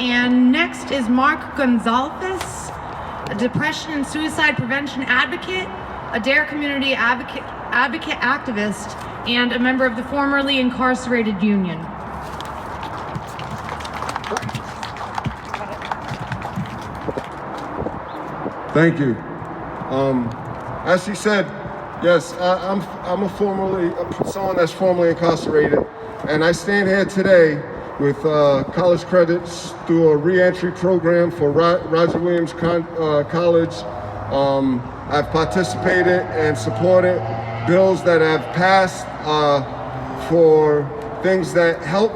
And next is Mark Gonzalez, a depression and suicide prevention advocate, a DARE community advocate activist, and a member of the formerly incarcerated union. Thank you. As she said, yes, I'm someone that's formerly incarcerated, and I stand here today with college credits through a reentry program for Roger Williams College. I've participated and supported bills that have passed for things that help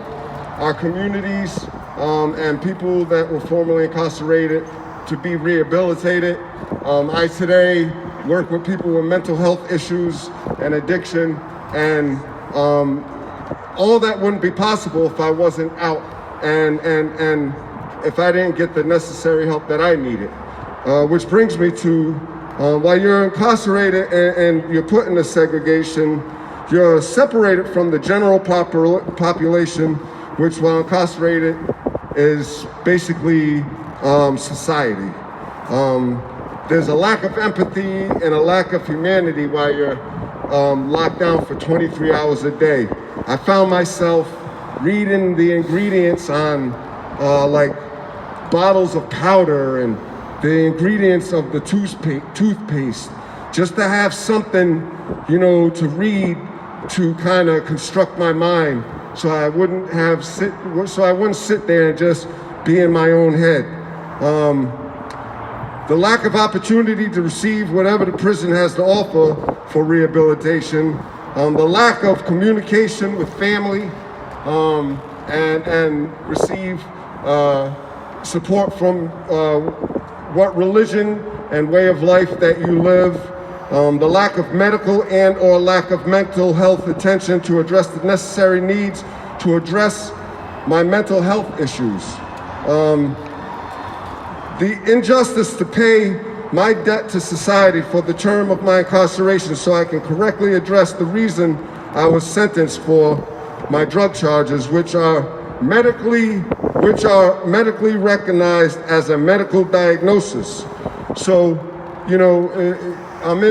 our communities and people that were formerly incarcerated to be rehabilitated. I today work with people with mental health issues and addiction, and all that wouldn't be possible if I wasn't out and if I didn't get the necessary help that I needed. Which brings me to, while you're incarcerated and you're put into segregation, you're separated from the general population, which while incarcerated is basically society. There's a lack of empathy and a lack of humanity while you're locked down for 23 hours a day. I found myself reading the ingredients on like bottles of powder and the ingredients of the toothpaste, just to have something, to read to kind of construct my mind, so I wouldn't sit there and just be in my own head. The lack of opportunity to receive whatever the prison has to offer for rehabilitation, the lack of communication with family, and receive support from what religion and way of life that you live, the lack of medical and or lack of mental health attention to address the necessary needs to address my mental health issues. The injustice to pay my debt to society for the term of my incarceration so I can correctly address the reason I was sentenced for my drug charges, which are medically recognized as a medical diagnosis. So, I'm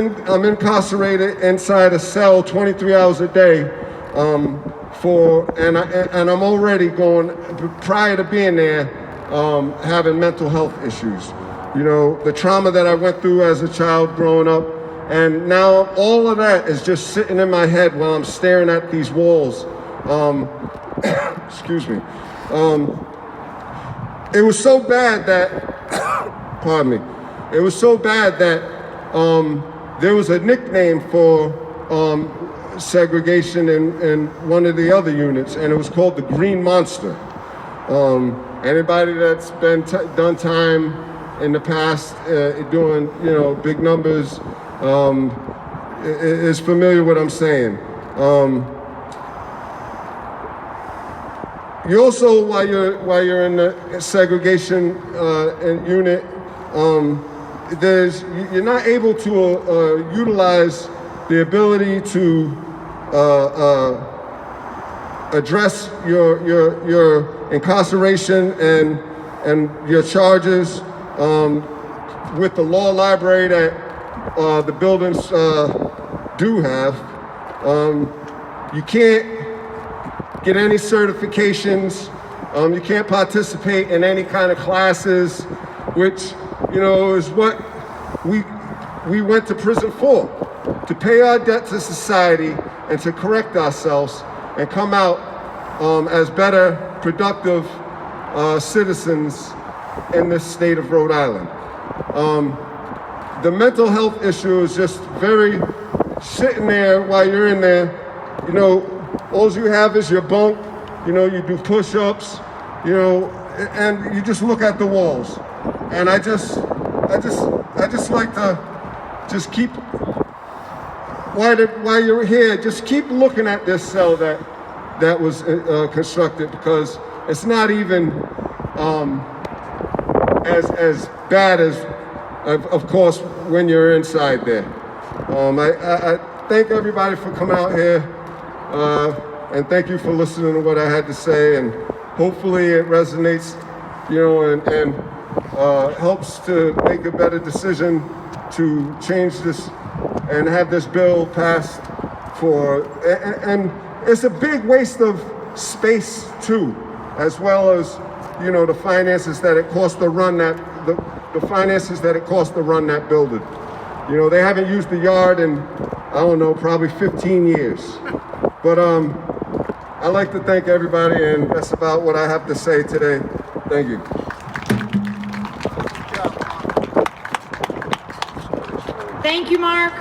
incarcerated inside a cell 23 hours a day, and I'm already going, prior to being there, having mental health issues. The trauma that I went through as a child growing up, and now all of that is just sitting in my head while I'm staring at these walls. Excuse me. It was so bad that, pardon me, it was so bad that there was a nickname for segregation in one of the other units, and it was called the Green Monster. Anybody that's been done time in the past doing big numbers is familiar with what I'm saying. You also, while you're in the segregation unit, you're not able to utilize the ability to address your incarceration and your charges with the law library that the buildings do have. You can't get any certifications. You can't participate in any kind of classes, which is what we went to prison for, to pay our debt to society and to correct ourselves and come out as better, productive citizens in this state of Rhode Island. The mental health issue is just very sitting there while you're in there. All you have is your bunk. You do push-ups. And you just look at the walls. And I just like to just keep, while you're here, just keep looking at this cell that was constructed, because it's not even as bad as, of course, when you're inside there. I thank everybody for coming out here, and thank you for listening to what I had to say, and hopefully it resonates you know, and helps to make a better decision to change this and have this bill passed for, and it's a big waste of space too, as well as, you know, the finances that it costs to run that, the finances that it costs to run that building. You know, they haven't used the yard in, I don't know, probably 15 years. But I'd like to thank everybody, and that's about what I have to say today. Thank you. Thank you, Mark.